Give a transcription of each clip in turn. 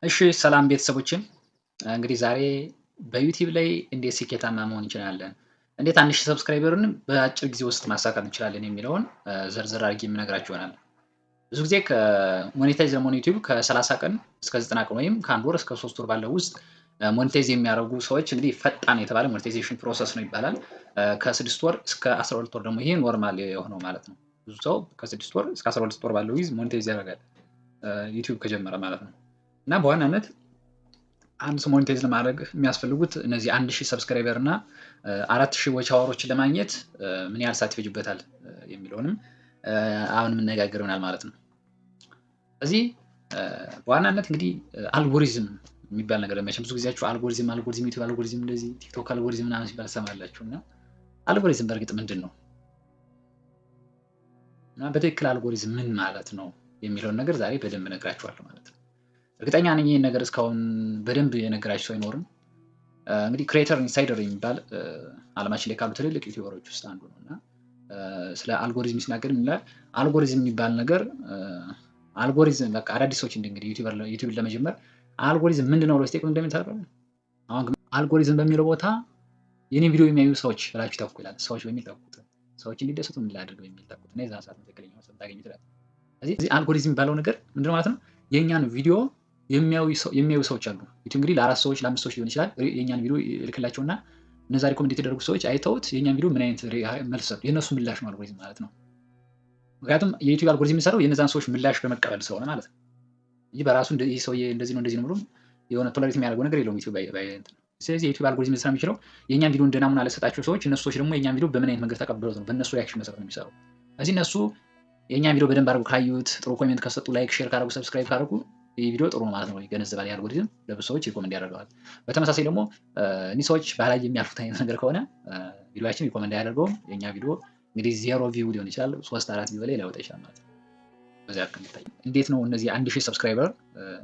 እሺ ሰላም ቤተሰቦችን እንግዲህ ዛሬ በዩቲዩብ ላይ እንዴት ስኬታማ መሆን እንችላለን፣ እንዴት 1000 ሰብስክራይበርን በአጭር ጊዜ ውስጥ ማሳካት እንችላለን የሚለውን ዝርዝር አድርጌ የምነግራችሁ ይሆናል። ብዙ ጊዜ ከሞኔታይዝ ለመሆን ዩቲዩብ ከ30 ቀን እስከ 90 ቀን ወይም ከአንድ ወር እስከ 3 ወር ባለው ውስጥ ሞኔታይዝ የሚያደርጉ ሰዎች እንግዲህ ፈጣን የተባለ ሞኔታይዜሽን ፕሮሰስ ነው ይባላል። ከ6 ወር እስከ 12 ወር ደግሞ ይሄ ኖርማል የሆነው ማለት ነው። ብዙ ሰው ከ6 ወር እስከ 12 ወር ባለው ጊዜ ሞኔታይዝ ያደርጋል ዩቲዩብ ከጀመረ ማለት ነው። እና በዋናነት አንድ ሰው ሞኔታይዝ ለማድረግ የሚያስፈልጉት እነዚህ 1000 ሰብስክራይበር እና 4000 ዎች አወሮችን ለማግኘት ምን ያህል ሰዓት ይፈጅበታል የሚለውንም አሁን የምነጋገር ይሆናል ማለት ነው። እዚህ በዋናነት እንግዲህ አልጎሪዝም የሚባል ነገር መቼም ብዙ ጊዜያችሁ አልጎሪዝም ዩቲዩብ አልጎሪዝም እንደዚህ ቲክቶክ አልጎሪዝም ምናምን ሲባል ሰማላችሁ። እና አልጎሪዝም በእርግጥ ምንድን ነው እና በትክክል አልጎሪዝም ምን ማለት ነው የሚለውን ነገር ዛሬ በደንብ እነግራችኋለሁ ማለት ነው። እርግጠኛ ነኝ ይሄን ነገር እስካሁን በደንብ የነገራችሁ ሰው አይኖርም። እንግዲህ ክሬተር ኢንሳይደር የሚባል አለማችን ላይ ካሉ ትልልቅ ዩቲዩበሮች ውስጥ አንዱ ነው። እና ስለ አልጎሪዝም ሲናገር ይላል አልጎሪዝም የሚባል ነገር አልጎሪዝም በቃ አዳዲስ ሰዎች እንግዲህ ዩቲዩብ ለመጀመር አልጎሪዝም ምንድነው ብሎ ሲጠይቁ እንደምታውቁ አሁን አልጎሪዝም በሚለው ቦታ የኔ ቪዲዮ የሚያዩ ሰዎች ብላችሁ ተኩ ይላል። ሰዎች በሚል ተኩት፣ ሰዎች እንዲደሰቱ ምን ላድርግ በሚል ተኩት እና የዛን ሰዓት ትክክለኛ ሰው ታገኙ ይችላል። እዚህ አልጎሪዝም የሚባለው ነገር ምንድነው ማለት ነው? የኛን ቪዲዮ የሚያዩ ሰዎች አሉ። ዩቲዩብ እንግዲህ ለ4 ሰዎች ለ5 ሰዎች ሊሆን ይችላል። የኛን ቪዲዮ ይልክላቸውና እነዛ ሪኮመንድ የተደረጉ ሰዎች አይተውት የኛን ቪዲዮ ምን አይነት መልስ ሰጡ፣ የነሱ ምላሽ ነው አልጎሪዝም ማለት ነው። ምክንያቱም የዩቲዩብ አልጎሪዝም የሚሰራው የነዛን ሰዎች ምላሽ በመቀበል ስለሆነ ማለት ነው። ይህ በራሱ ይህ ሰውዬ እንደዚህ ነው ብሎ የሆነ ቶለሬት የሚያደርገው ነገር የለውም ዩቲዩብ። ስለዚህ የዩቲዩብ አልጎሪዝም ሊሰራ የሚችለው የኛን ቪዲዮ እንደ ናሙና ለሰጣቸው ሰዎች እነሱ ሰዎች ደግሞ የኛን ቪዲዮ በምን አይነት መንገድ ተቀብለውት ነው፣ በእነሱ ሪያክሽን መሰረት ነው የሚሰራው። ስለዚህ እነሱ የኛን ቪዲዮ በደንብ አድርገው ካዩት፣ ጥሩ ኮሜንት ከሰጡ፣ ላይክ ሼር ካደረጉ፣ ሰብስክራይብ ካደረጉ ይህ ቪዲዮ ጥሩ ነው ማለት ነው ይገነዘባል። የአልጎሪዝም ለብዙ ሰዎች ሪኮመንድ ያደርገዋል። በተመሳሳይ ደግሞ እኒህ ሰዎች ባላይ የሚያልፉት አይነት ነገር ከሆነ ቪዲዮአችን ሪኮመንድ ያደርገውም የኛ ቪዲዮ እንግዲህ 0 ቪው ሊሆን ይችላል 3-4 ቪው ላይ ላይወጣ ይችላል ማለት ነው። በዚያ ልክ እንዲታይ እንዴት ነው እነዚህ 1000 ሰብስክራይበር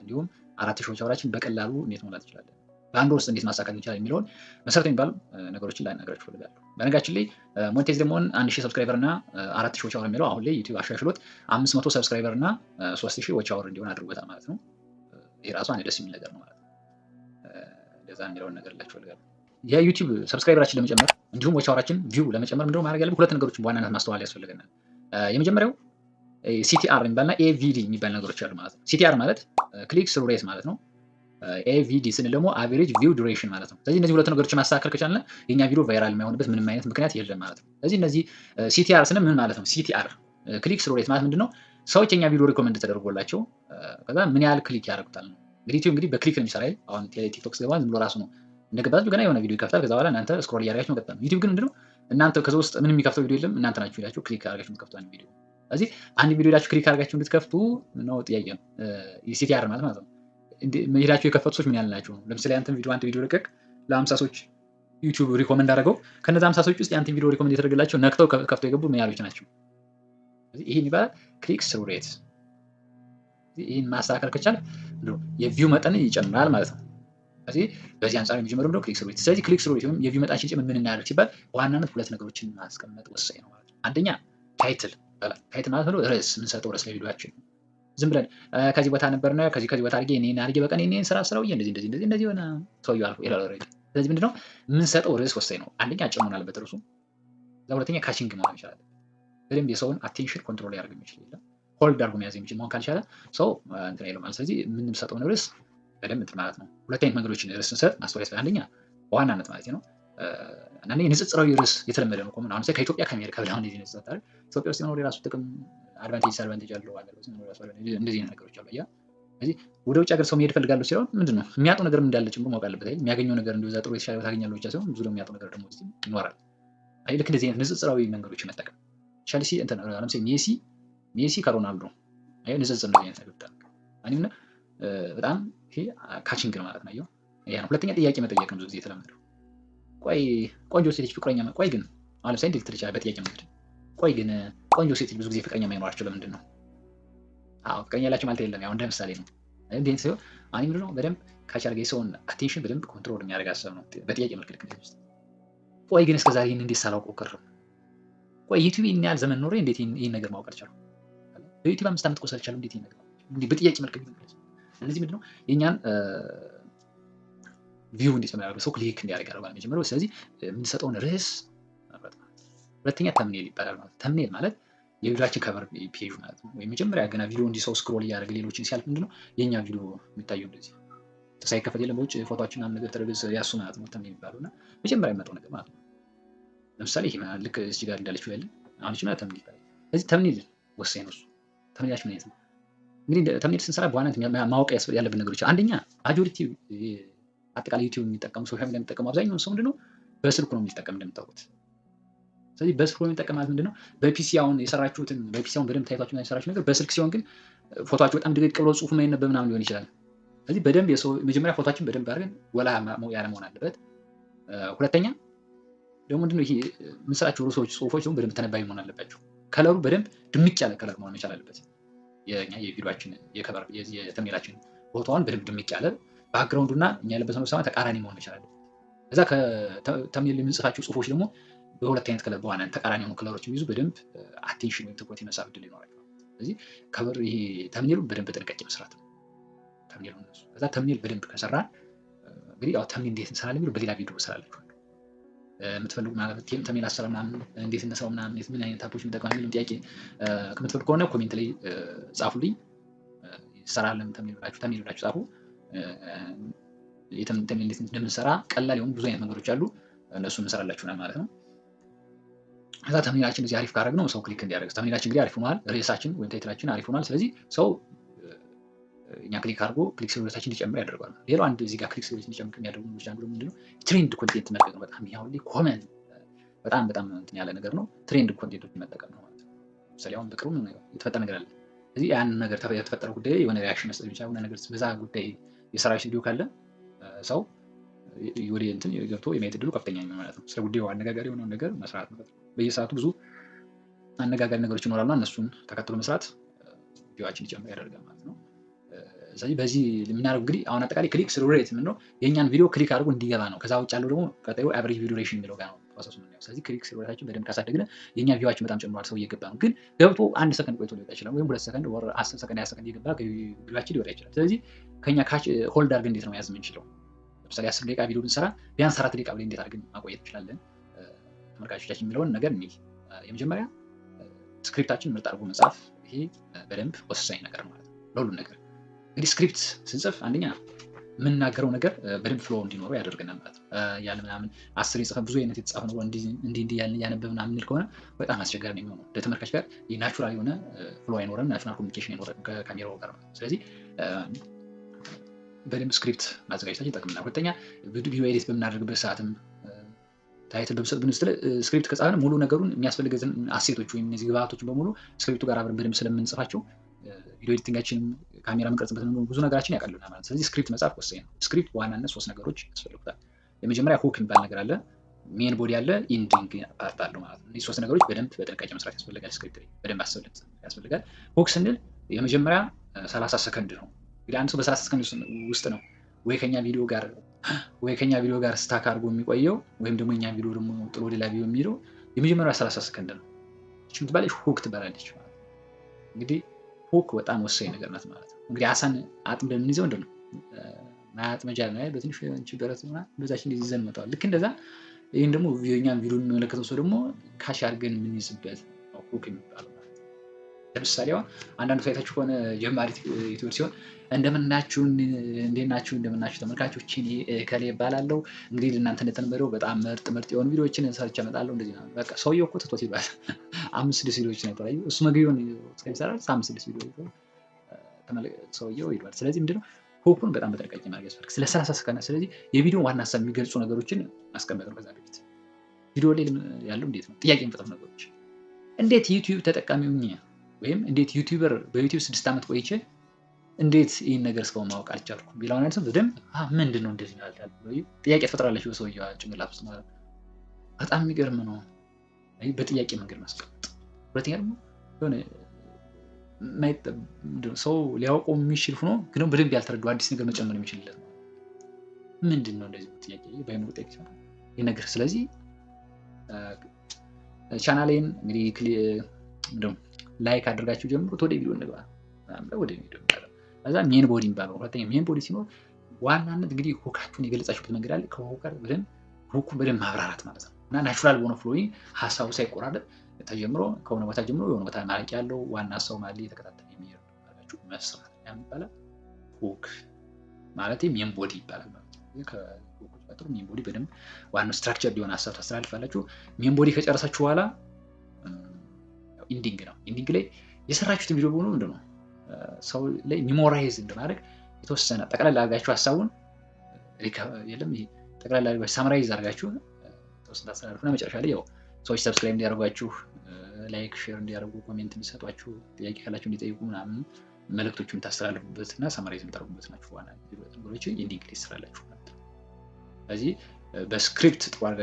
እንዲሁም 4000 ዎች አወራችን በቀላሉ እንዴት መሙላት እንችላለን፣ በአንድ ወር ውስጥ እንዴት ማሳካት እንችላለን የሚለውን መሰረታዊ የሚባሉ ነገሮችን ላናገራችሁ እፈልጋለሁ። በነገራችን ላይ ሞኔታይዝ ደግሞ 1000 ሰብስክራይበር እና 4000 ዎች አወር የሚለው አሁን ላይ ዩቲዩብ አሻሽሎት 500 ሰብስክራይበር እና 3000 ዎች አወር እንዲሆን አድርጎታል ማለት ነው። ይሄ ራሱ አንድ ደስ የሚል ነገር ነው ማለት ነው። ለዛ የሚለውን ነገር ላችሁ እፈልጋለሁ። የዩቲዩብ ሰብስክራይበራችን ለመጨመር እንዲሁም ዎች አወራችን ቪው ለመጨመር ምንድነው ማድረግ ያለብን? ሁለት ነገሮችን በዋናነት ማስተዋል ያስፈልገናል። የመጀመሪያው ሲቲአር የሚባልና ኤቪዲ የሚባል ነገሮች አሉ ማለት ነው። ሲቲአር ማለት ክሊክ ስሩ ሬት ማለት ነው። ኤቪዲ ስንል ደግሞ አቨሬጅ ቪው ዱሬሽን ማለት ነው። ስለዚህ እነዚህ ሁለት ነገሮችን ማስተካከል ከቻልን የኛ ቪዲዮ ቫይራል የማይሆንበት ምንም አይነት ምክንያት የለም ማለት ነው። ስለዚህ እነዚህ ሲቲአር ስንል ምን ማለት ነው? ሲቲአር ክሊክ ስሩ ሬት ማለት ምንድነው? ሰዎች የኛ ቪዲዮ ሪኮመንድ ተደርጎላቸው ከዛ ምን ያህል ክሊክ ያደርጉታል ነው። እንግዲህ ዩቲዩብ እንግዲህ በክሊክ ነው የሚሰራ አይደል? አሁን ቲክቶክ ስገባ ዝም ብሎ ራሱ ነው እንደገባችሁ ገና የሆነ ቪዲዮ ይከፍታል። ከዛ በኋላ እናንተ ስክሮል እያደረጋችሁ መቀጠል ነው። ዩቲዩብ ግን ምንድነው እናንተ ከዛ ውስጥ ምንም የሚከፍተው ቪዲዮ የለም። እናንተ ናችሁ ሄዳችሁ ክሊክ አድርጋችሁ የምትከፍቱት አንድ ቪዲዮ። ስለዚህ አንድ ቪዲዮ ሄዳችሁ ክሊክ አድርጋችሁ እንድትከፍቱ ነው ጥያቄ ነው ሲቲአር ማለት ነው። ሄዳችሁ የከፈቱ ሰዎች ምን ያህል ናቸው? ለምሳሌ አንተ ቪዲዮ ልቀቅ ለ50 ሰዎች ዩቲዩብ ሪኮመንድ አደረገው። ከነዛ 50 ሰዎች ውስጥ ያንተን ቪዲዮ ሪኮመንድ የተደረገላቸው ነክተው ከፍተው የገቡ ምን ያህሎች ናቸው? ስለዚህ ይሄ የሚባል ክሊክ ስሩ ሬት። ይሄን ማስተካከል ከቻለ የቪው መጠን ይጨምራል ማለት ነው። ስለዚህ በዚህ አንፃር የሚጀምረው ነው ክሊክ ስሩ ሬት። ስለዚህ ክሊክ ስሩ ሬት ወይም የቪው መጠን ሲጨምር ምን እናደርግ ሲባል በዋናነት ሁለት ነገሮችን ማስቀመጥ ወሳኝ ነው ማለት ነው። አንደኛ ታይትል ማለት ነው ርዕስ የምንሰጠው ርዕስ ለቪዲዮአችን ዝም ብለን ከዚህ ቦታ ነበርና ከዚህ ቦታ አድርጌ እኔን አድርጌ በቀን እኔን ስራ ስራውዬ እንደዚህ ሆነ ሰውዬው አልፎ ይላል ኦልሬዲ። ስለዚህ ምንድነው የምንሰጠው ርዕስ ወሳኝ ነው። አንደኛ አጭር መሆን አለበት ርዕሱ። ሁለተኛ ካቺንግ መሆን ይችላል። በደንብ የሰውን አቴንሽን ኮንትሮል ያደርግ የሚችል ይላል ሆልድ አድርጎ መያዝ የሚችል መሆን ካልቻለ ሰው እንትን አይለው ማለት። ስለዚህ የምንሰጠውን ርዕስ በደንብ እንትን ማለት ነው። ሁለት አይነት መንገዶችን ርዕስ ስንሰጥ ማስተዋል ያስፈልጋል። አንደኛ በዋናነት ማለት ነው አንዳንዴ ንጽጽራዊ ርዕስ የተለመደ ነው። አሁን ከኢትዮጵያ ከአሜሪካ ብለህ እንደዚህ ነው ተጣጣሪ ኢትዮጵያ ውስጥ የሆነ የራሱ ጥቅም አድቫንቴጅ አለው አገር ውስጥ እንደዚህ አይነት ነገሮች አሉ። ስለዚህ ወደ ውጭ ሀገር ሰው መሄድ ፈልጋለሁ ሲለው ምንድነው የሚያጡ ነገር እንዳለ ጭምር ማወቅ አለበት አይደል? የሚያገኘው ነገር እንደዛ ጥሩ የተሻለ ታገኛለህ ብቻ ሳይሆን ብዙ ደግሞ የሚያጡ ነገር ደግሞ እዚህ ይኖራል። ልክ እንደዚህ አይነት ንጽጽራዊ መንገዶችን መጠቀም ቸልሲ እንትን ለምሳሌ ሜሲ ከሮናልዶ ንጽጽር እንደዚህ አይነት ነገር ታደርግ አኒና በጣም ይሄ ካቺንግ ነው ማለት ነው። ይሄ ነው። ሁለተኛ ጥያቄ መጠየቅ ነው ብዙ ጊዜ የተለመደው። ቆይ ቆንጆ ሴት ልጅ ፍቅረኛ ቆይ ግን አሁን ለምሳሌ እንዴት ትልቻለህ በጥያቄ መንገድ ቆይ ግን ቆንጆ ሴት ልጅ ብዙ ጊዜ ፍቅረኛ የማይኖራቸው ለምንድን ነው? ፍቅረኛ ያላቸው ማለት የለም። ያው እንደ ምሳሌ ነው። እንዴት ሲሆን አሁን ምንድነው በደንብ ካች አድርገህ የሰውን አቴንሽን በደንብ ኮንትሮል የሚያደርግ ሀሳብ ነው በጥያቄ መልክ ልክ እንደዚህ ውስጥ ቆይ ግን እስከዛሬ ይሄን እንዴት ሳላውቀው ቀረሁ? ቆይ ዩቲዩብ ይሄን ያህል ዘመን ኖሬ እንዴት ይሄን ነገር ማወቅ አልቻልኩም? በዩቲዩብ 5 ዓመት ቆይቻለሁ እንዴት ይሄን ነገር እንዴ በጥያቄ መልክ ቢሆን እነዚህ ምንድነው የኛን ቪው እንዲጨምር ሰው ክሊክ እንዲያደርግ ያደርጋል መጀመሪያው። ስለዚህ የምንሰጠውን ርዕስ መምረጥ ማለት ነው። ሁለተኛ ተምኔል ይባላል ማለት ተምኔል ማለት የቪዲዮአችን ከቨር ፔጅ ማለት ነው። ወይ መጀመሪያ ገና ቪዲዮ እንዲ ሰው ስክሮል እያደረገ ሌሎችን ሲያልፍ ምንድነው የኛ ቪዲዮ የሚታየው እንደዚህ ሳይከፈት የለም በውጭ ፎቶአችን ምናምን ነገር ተረገዝ ያሱ ማለት ነው ተምኔል ይባላልና መጀመሪያ የሚመጣው ነገር ማለት ነው። ለምሳሌ ይሄ ልክ እዚህ ጋር እንዳለችው ያለ አሁን እቺ ማለት ተምኔል ይባላል። ስለዚህ ተምኔል ወሳኝ ነው። ተምኔላችን ምን አይነት ነው? እንግዲህ ተምኔል ስንሰራ በዋናነት ማወቅ ያለብን ነገሮች አንደኛ ማጆሪቲ አጠቃላይ ዩቲዩብ የሚጠቀሙ ሶሻል ሚዲያ የሚጠቀሙ አብዛኛውን ሰው ምንድነው በስልኩ ነው የሚጠቀም እንደምታውቁት። ስለዚህ በስልኩ ነው የሚጠቀም ማለት ምንድነው በፒሲ አሁን የሰራችሁትን በፒሲ አሁን በደንብ ታይቷችሁ የሰራችሁት ነገር በስልክ ሲሆን ግን ፎቶአችሁ በጣም ድቅቅ ብሎ ጽሁፍ ማይነበብ ምናምን ሊሆን ይችላል። ስለዚህ በደንብ የሰው መጀመሪያ ፎቶአችን በደንብ አድርገን ወላ ያለ መሆን አለበት። ሁለተኛ ደግሞ ምንድነው ይሄ የምንሰራቸው ርዕሶች ጽሁፎች ደግሞ በደንብ ተነባቢ መሆን አለባቸው። ከለሩ በደንብ ድምቅ ያለ ከለር መሆን መቻል አለበት። የኛ የቪዲዮአችን የከቨር የተምኔላችን ቦታውን በደንብ ድምቅ ያለ ባክግራውንዱና እኛ ያለበትን ሰማይ ተቃራኒ መሆን መቻል አለበት። ከዛ ከተምኔል የምንጽፋቸው ጽሁፎች ደግሞ በሁለት አይነት ከለር በዋናነት ተቃራኒ የሆኑ ከለሮች የሚይዙ በደንብ አቴንሽን ወይም ትኩረት የመሳብ ዕድል ይኖራቸዋል። ስለዚህ ከቨር ይሄ ተምኔሉን በደንብ ጥንቃቄ መስራት ነው። ተምኔሉን እነሱ ከዛ ተምኔል በደንብ ከሰራን እንግዲህ ያው ተምኔል እንዴት እንሰራለን የሚለው በሌላ ቪዲዮ እሰራላችኋለሁ። የምትፈልጉ ማለት ተምኔል አሰራር ምናምን እንዴት እንሰራው ምናምን ምን አይነት ታፖች እንጠቀም የሚለው ጥያቄ ከምትፈልጉ ከሆነ ኮሜንት ላይ ጻፉልኝ። ይሰራልን ተምኔል ብላችሁ ጻፉ። ተምኔል እንዴት እንደምንሰራ ቀላል የሆኑ ብዙ አይነት መንገዶች አሉ። እነሱን እንሰራላችሁናል ማለት ነው። ከዛ ተምኔላችን እዚህ አሪፍ ካደረግነው ሰው ክሊክ እንዲያደርግ ተምኔላችን እንግዲህ አሪፍ ሆኗል። ርዕሳችን ወይም ታይትላችን አሪፍ ሆኗል። ስለዚህ ሰው እኛ ክሊክ አድርጎ ክሊክ ሲሉታችን እንዲጨምር ያደርጋል። ሌላው አንድ እዚህ ጋር ክሊክ ሲሉታችን እንዲጨምር የሚያደርጉ ነገሮች አንዱ ምንድነው ትሬንድ ኮንቴንት መልቀቅ ነው። በጣም ያው ኮመን በጣም እንትን ያለ ነገር ነው። ትሬንድ ኮንቴንቶች መጠቀም ነው ማለት ነው። ለምሳሌ አሁን በቅርቡ የተፈጠረ ነገር አለ። ስለዚህ ያን ነገር የተፈጠረ ጉዳይ የሆነ ሪአክሽን መስጠት ብቻ የሆነ ነገር በዛ ጉዳይ የሰራሽ ቪዲዮ ካለ ሰው ወደ እንትን ገብቶ የማየት ዕድሉ ከፍተኛ ነው ማለት ነው። ስለ ጉዳዩ አነጋጋሪ የሆነውን ነገር መስራት ነው። በየሰዓቱ ብዙ አነጋጋሪ ነገሮች ይኖራሉና እነሱን ተከትሎ መስራት ቪዲዮአችን ይጨምር ያደርጋል ማለት ነው። ስለዚህ በዚህ የምናደርገው እንግዲህ አሁን አጠቃላይ ክሊክ ስሩ ሬት ምንድነው የኛን ቪዲዮ ክሊክ አድርጎ እንዲገባ ነው። ከዛ ውጭ ያለው ደግሞ ቀጣዩ አቨሬጅ ቪዲዮ ዱሬሽን የሚለው ጋር ነው ፕሮሰሱ ነው። ስለዚህ ክሊክ ስሩ ሬታችን በደንብ ካሳደግን የኛ ቪዲዮአችን በጣም ጨምሯል። ሰው እየገባ ነው። ግን ገብቶ 1 ሰከንድ ቆይቶ ሊወጣ ይችላል ወይም 2 ሰከንድ ወር 10 ሰከንድ 20 ሰከንድ እየገባ ቪዲዮአችን ሊወጣ ይችላል። ስለዚህ ከኛ ካች ሆልድ አድርገን እንዴት ነው መያዝ የምንችለው? ለምሳሌ 10 ደቂቃ ቪዲዮ ብንሰራ ቢያንስ 4 ደቂቃ ብለን እንዴት አድርገን ማቆየት እንችላለን ተመልካቾቻችን የሚለውን ነገር እንይ። የመጀመሪያ ስክሪፕታችን ምርጥ አድርጎ መጻፍ ይሄ በደንብ ወሳኝ ነገር ነው ማለት ነው ለሁሉም ነገር። እንግዲህ ስክሪፕት ስንጽፍ አንደኛ የምንናገረው ነገር በደንብ ፍሎ እንዲኖረው ያደርገናል ማለት ነው። ያለ ምናምን 10 የጻፈ ብዙ አይነት የተጻፈ ነው እንዲህ ያነበብ ምናምን የሚል ከሆነ በጣም አስቸጋሪ ነው የሚሆነው። ለተመልካች ጋር የናቹራል የሆነ ፍሎ አይኖርም፣ ናቹራል ኮሚኒኬሽን አይኖርም ከካሜራው ጋር ማለት ነው። ስለዚህ በደንብ ስክሪፕት ማዘጋጀታችን ይጠቅመናል። ሁለተኛ ቪዲዮ ኤዲት በምናደርግበት ሰዓትም ታይትል በምንሰጥበት ስክሪፕት ከጻፍን ሙሉ ነገሩን የሚያስፈልገን አሴቶች ወይም እነዚህ ግብአቶችን በሙሉ ስክሪፕቱ ጋር አብረን በደንብ ስለምንጽፋቸው ቪዲዮ ኤዲቲንጋችን ካሜራ የምንቀርጽበት ብዙ ነገራችን ያቀልልናል ማለት ነው። ስለዚህ ስክሪፕት መጻፍ ወሳኝ ነው። ስክሪፕት በዋናነት 3 ነገሮች ያስፈልጉታል። የመጀመሪያ ሁክ የሚባል ነገር አለ፣ ሜን ቦዲ አለ፣ ኢንዲንግ ፓርት አለው ማለት ነው። እነዚህ 3 ነገሮች በደንብ በጥንቃቄ መስራት ያስፈልጋል። ስክሪፕት ላይ በደንብ አስፈልግ ያስፈልጋል። ሁክ ስንል የመጀመሪያ 30 ሰከንድ ነው። እንግዲህ አንድ ሰው በ30 ሰከንድ ውስጥ ነው ወይ ከኛ ቪዲዮ ጋር ስታክ አድርጎ የሚቆየው ወይም ደግሞ እኛ ቪዲዮ ደግሞ ጥሎ ሌላ ቪዲዮ የሚለው የመጀመሪያው 30 ሰከንድ ነው። እቺ የምትባለች ሁክ ትባላለች ማለት ነው። እንግዲህ ሁክ በጣም ወሳኝ ነገር ናት ማለት ነው። እንግዲህ አሳን አጥምደን የምንይዘው እንደው ማጥመጃ ነው በትንሽ እንችበረት እና በዛች እንደዚህ ይዘን መጣው ልክ እንደዛ ይሄን ደግሞ የኛን ቪዲዮ የሚመለከተው ሰው ደግሞ ካሽ አድርገን የምንይዝበት ሁክ የሚባለው ማለት ነው። ለምሳሌ አንዳንድ ሳይታችሁ ከሆነ ጀማሪ ዩቲዩበር ሲሆን እንደምናችሁ ተመልካቾች እኔ ከሌ ይባላልው እንግዲህ እናንተ እንደተነበረው በጣም ምርጥ የሆኑ ቪዲዮዎችን ሰርቼ እመጣለሁ እንደዚህ ነው። በቃ ሰውየው እኮ ትቶት ይባል 5-6 ቪዲዮዎችን ነበር አይደል? እሱ መግቢያውን እስከሚሰራ 5-6 ቪዲዮ ሰውየው ይሏል። ስለዚህ ምንድነው ሁኩን በጣም በጥንቃቄ ማድረግ ያስፈልጋል። ስለ 30 ሰከንድ ስለዚህ የቪዲዮ ዋና ሀሳብ የሚገልጹ ነገሮችን ማስቀመጥ ነው። ከዛ በፊት ቪዲዮ ላይ ያለው እንዴት ነው ጥያቄ የሚፈጥሩ ነገሮች እንዴት ዩቲዩብ ተጠቃሚ ሆኜ ወይም እንዴት ዩቲዩበር በዩቲዩብ 6 ዓመት ቆይቼ እንዴት ይሄን ነገር እስካሁን ማወቅ አልቻልኩም ቢላው አይነት በደንብ ምንድነው እንደዚህ ያልታል ጥያቄ ተፈጥራለች በሰውየው ጭንቅላት ውስጥ ማለት በጣም የሚገርም ነው። አይ በጥያቄ መንገድ ማስቀመጥ። ሁለተኛ ደግሞ የሆነ ሰው ሊያውቀው የሚችል ሆኖ ግን በደንብ ያልተረዳው አዲስ ነገር መጨመር የሚችልለት ምንድነው እንደዚህ ጥያቄ ባይኖር ጠይቅ ይሄ ነገር። ስለዚህ ቻናሌን እንግዲህ ላይክ አድርጋችሁ ጀምሩት። ወደ ቪዲዮ እንግባ። ወደ ቪዲዮ ከዛ ሜን ቦዲ የሚባለው ሁለተኛ ሜን ቦዲ ሲኖር ዋናነት እንግዲህ ሁካችሁን የገለጻችሁበት መንገድ አለ። ከሁኩ ጋር ሁኩ በደንብ ማብራራት ማለት ነው እና ናቹራል በሆነ ፍሎዊንግ ሀሳቡ ሳይቆራረጥ ተጀምሮ ከሆነ ቦታ ጀምሮ የሆነ ቦታ ማለቂያ ያለው ዋና ሀሳቡ ማለት የተከታተለ የሚሄድ አድርጋችሁ መስራት ይባላል። ሁክ ማለት ሜን ቦዲ ይባላል ማለት ነው። ከሁኩ ቀጥሎ ሜን ቦዲ በደንብ ዋናው ስትራክቸር ሊሆን ሀሳብ ታስተላልፋላችሁ። ሜን ቦዲ ከጨረሳችሁ በኋላ ኢንዲንግ ነው። ኢንዲንግ ላይ የሰራችሁት ቪዲዮ በሆነ ምንድነው ሰው ላይ ሚሞራይዝ እንደማድረግ የተወሰነ ጠቅላላ አድርጋችሁ ሀሳቡን የለም ይሄ ጠቅላላ አድርጋችሁ ሳምራይዝ አድርጋችሁ ተወሰነ ታስተላልፉና መጨረሻ ላይ ያው ሰዎች ሰብስክራይብ እንዲያደርጓችሁ፣ ላይክ ሼር እንዲያደርጉ፣ ኮሜንት እንዲሰጧችሁ፣ ጥያቄ ካላችሁ እንዲጠይቁ ምናምን መልእክቶችን ታስተላልፉበትና ሳምራይዝ የምታደርጉበት ናችሁ። ዋና ነገሮች ኢንዲንግ ላይ ትሰራላችሁ ማለት ነው። ስለዚህ በስክሪፕት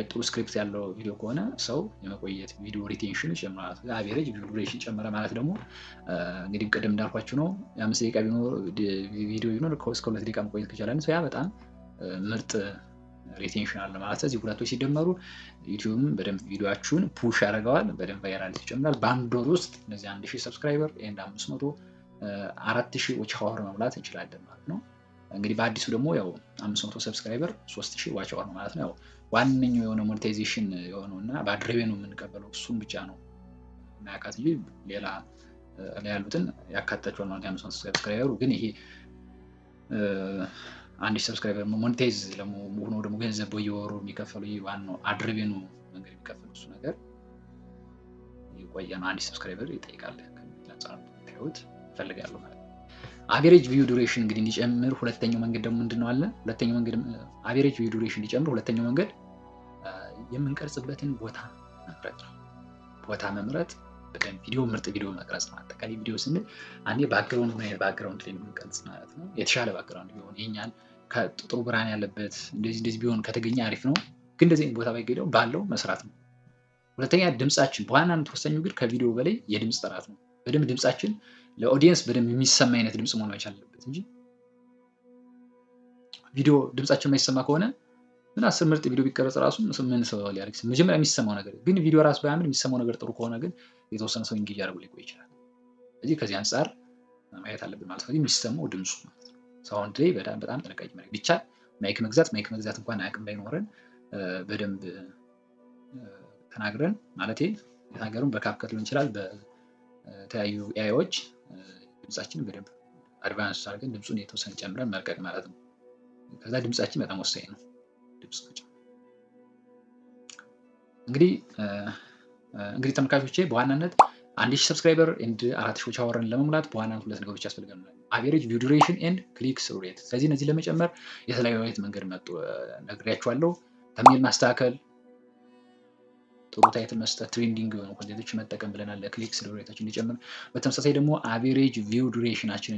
ጥሩ ስክሪፕት ያለው ቪዲዮ ከሆነ ሰው የመቆየት ቪዲዮ ሪቴንሽን ይጨምራል። አቬሬጅ ቪዲዮ ዱሬሽን ጨመረ ማለት ደግሞ እንግዲህ ቅድም እንዳልኳችሁ ነው። የ5 ደቂቃ ቪዲዮ ቢኖር እስከ 2 ደቂቃ መቆየት ከቻለ ያ በጣም ምርጥ ሪቴንሽን አለ ማለት ነው። እዚህ ሁለቶች ሲደመሩ ዩቲዩብም በደንብ ቪዲዮአችሁን ፑሽ ያደርገዋል፣ በደንብ ቫይራሊቲ ይጨምራል። በአንድ ወር ውስጥ እነዚህ 1000 ሰብስክራይበር እና 500 4000 ዋች አወር መሙላት እንችላለን ማለት ነው። እንግዲህ በአዲሱ ደግሞ ያው 500 ሰብስክራይበር 3000 ዋች አወር ነው ማለት ነው። ያው ዋንኛው የሆነ ሞኔታይዜሽን የሆነውና በአድሬቤ ነው የምንቀበለው እሱን ብቻ ነው ማያካት እንጂ ሌላ ላይ ያሉትን ያካትታቸዋል ማለት 500 ሰብስክራይበሩ ግን ይሄ 1000 ሰብስክራይበር ሞኔታይዝ ለመሆኑ ደግሞ ገንዘብ በየወሩ የሚከፈለው ይሄ ዋናው አድሬቤ ነው መንገድ የሚከፈለው እሱ ነገር ይቆያል። 1000 ሰብስክራይበር ይጠይቃል ከሚላጻው ታዩት ፈልጋለሁ ማለት ነው። አቨሬጅ ቪው ዱሬሽን እንግዲህ እንዲጨምር ሁለተኛው መንገድ ደግሞ ምንድነው አለ? ሁለተኛው መንገድ አቨሬጅ ቪው ዱሬሽን እንዲጨምር ሁለተኛው መንገድ የምንቀርጽበትን ቦታ መምረጥ ነው። ቦታ መምረጥ በደንብ ቪዲዮ ምርጥ ቪዲዮ መቅረጽ ነው። አጠቃላይ ቪዲዮ ስንል አንዴ ባክግራውንድ ነው ባክግራውንድ ላይ የምንቀርጽ ማለት ነው። የተሻለ ባክግራውንድ ቢሆን የኛን ከጥሩ ብርሃን ያለበት እንደዚህ ቢሆን ከተገኘ አሪፍ ነው። ግን እንደዚህ ቦታ ባይገኘው ባለው መስራት ነው። ሁለተኛ ድምጻችን በዋናነት ወሳኙ ግን ከቪዲዮ በላይ የድምጽ ጥራት ነው። በደንብ ድምጻችን ለኦዲየንስ በደንብ የሚሰማ አይነት ድምጽ መሆን መቻል አለበት እንጂ ቪዲዮ ድምጻችን የማይሰማ ከሆነ ምን 10 ምርጥ ቪዲዮ ቢቀርጽ ራሱ ምን ሰው ሊያርክስ መጀመሪያ የሚሰማው ነገር ግን ቪዲዮ ራሱ ባያምር የሚሰማው ነገር ጥሩ ከሆነ ግን የተወሰነ ሰው ኢንጌጅ አድርጎ ሊቆይ ይችላል። ስለዚህ ከዚህ አንፃር ማየት አለብን ማለት ነው። የሚሰማው ድምጹ ማለት ነው። ሳውንድ ላይ በጣም ጥንቃቄ ማድረግ ብቻ ማይክ መግዛት እንኳን አቅም ባይኖረን በደንብ ተናግረን ማለት የተናገሩን በካፕከት ሊሆን ይችላል በተለያዩ ኤአይዎች ድምጻችንን በደንብ አድቫንስ አድርገን ድምጹን የተወሰነ ጨምረን መልቀቅ ማለት ነው። ከዛ ድምጻችን በጣም ወሳኝ ነው። ድምጽ እንግዲህ ተመልካቾቼ በዋናነት 1000 ሰብስክራይበር ኤንድ 4000 ዋች አወርን ለመሙላት በዋናነት ሁለት ነገሮች ያስፈልጋሉ። አቨሬጅ ቪው ዱሬሽን ኤንድ ክሊክ ስሩ ሬት። ስለዚህ እነዚህ ለመጨመር የተለያዩ አይነት መንገድ ነግሬያችኋለሁ። ተምኔል ማስተካከል፣ ጥሩ ታይትል መስጠት፣ ትሬንዲንግ የሆኑ ኮንቴንቶች መጠቀም ብለናል ለክሊክ ስሩ ሬታችን እንዲጨምር። በተመሳሳይ ደግሞ አቨሬጅ ቪው ዱሬሽናችን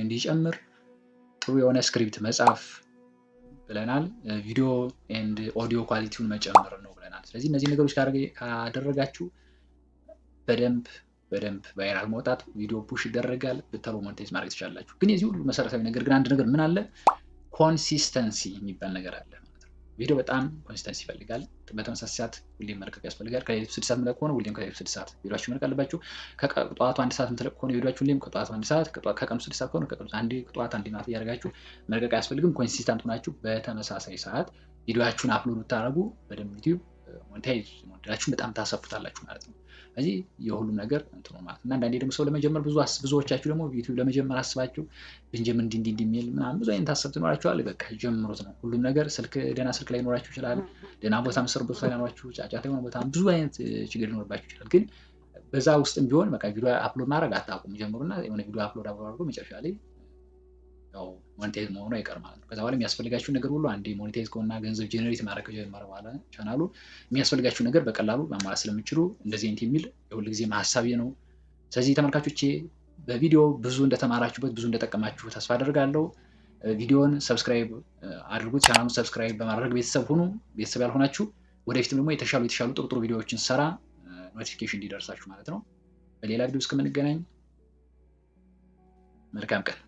እንዲጨምር ጥሩ የሆነ ስክሪፕት መጻፍ ብለናል። ቪዲዮ ኤንድ ኦዲዮ ኳሊቲውን መጨመር ነው ብለናል። ስለዚህ እነዚህ ነገሮች ካደረጋችሁ በደንብ ቫይራል መውጣት ቪዲዮ ፑሽ ይደረጋል። በተሎ ሞኔታይዝ ማድረግ ትችላላችሁ። ግን የዚህ ሁሉ መሰረታዊ ነገር ግን አንድ ነገር ምን አለ? ኮንሲስተንሲ የሚባል ነገር አለ ማለት ነው። ቪዲዮ በጣም ኮንሲስተንሲ ይፈልጋል። በተመሳሳይ ሰዓት ሁሌም መልቀቅ ያስፈልጋል። ከሌሊቱ 6 ሰዓት መልቀቅ ከሆነ ሁሌም ከሌሊቱ 6 ሰዓት ቪዲዮአችሁ መልቀቅ አለባችሁ። ከጠዋቱ 1 ሰዓት መልቀቅ ከሆነ ቪዲዮአችሁ ሁሌም ከጠዋቱ 1 ሰዓት፣ ከቀኑ 6 ሰዓት ከሆነ ከቀኑ ጠዋት 1 ሰዓት እያደረጋችሁ መልቀቅ አያስፈልግም። ኮንሲስተንት ሆናችሁ በተመሳሳይ ሰዓት ቪዲዮአችሁን አፕሎድ ብታደርጉ በደንብ ዩቲዩብ ሞኔታይዝ ሞዴላችሁን በጣም ታሰፉታላችሁ ማለት ነው። ስለዚህ የሁሉም ነገር እንትኑ ማለት እና አንዳንዴ ደግሞ ሰው ለመጀመር ብዙዎቻችሁ ደግሞ ዩቲዩብ ለመጀመር አስባችሁ ብንጀምር እንዲህ የሚል ምናምን ብዙ አይነት ሀሳብ ትኖራችኋል። በቃ ጀምሩት ነው ሁሉም ነገር። ደህና ስልክ ላይ ኖራችሁ ይችላል፣ ደህና ቦታ መስሩበት ላይ ኖራችሁ፣ ጫጫታ የሆነ ቦታ ብዙ አይነት ችግር ሊኖርባችሁ ይችላል። ግን በዛ ውስጥም ቢሆን በቃ ቪዲዮ አፕሎድ ማድረግ አታቁም። ጀምሩና የሆነ ቪዲዮ አፕሎድ አድርጎ መጨረሻ ላይ ያው ሞኔታይዝ መሆኑ አይቀር ማለት ነው። ከዛ በኋላ የሚያስፈልጋችሁን ነገር ሁሉ አንዴ ሞኔታይዝ ከሆነና ገንዘብ ጄኔሬት ማድረግ ከጀመረ በኋላ ቻናሉ የሚያስፈልጋችሁን ነገር በቀላሉ ማሟላት ስለምትችሉ እንደዚህ አይነት የሚል የሁሉ ጊዜ ሐሳቤ ነው። ስለዚህ ተመልካቾቼ በቪዲዮ ብዙ እንደተማራችሁበት ብዙ እንደጠቀማችሁ ተስፋ አደርጋለሁ። ቪዲዮውን ሰብስክራይብ አድርጉት፣ ቻናሉን ሰብስክራይብ በማድረግ ቤተሰብ ሁኑ። ቤተሰብ ያልሆናችሁ ወደፊትም ደግሞ የተሻሉ ጥሩ ቪዲዮዎችን ሰራ ኖቲፊኬሽን እንዲደርሳችሁ ማለት ነው። በሌላ ቪዲዮ እስከምንገናኝ መልካም ቀን።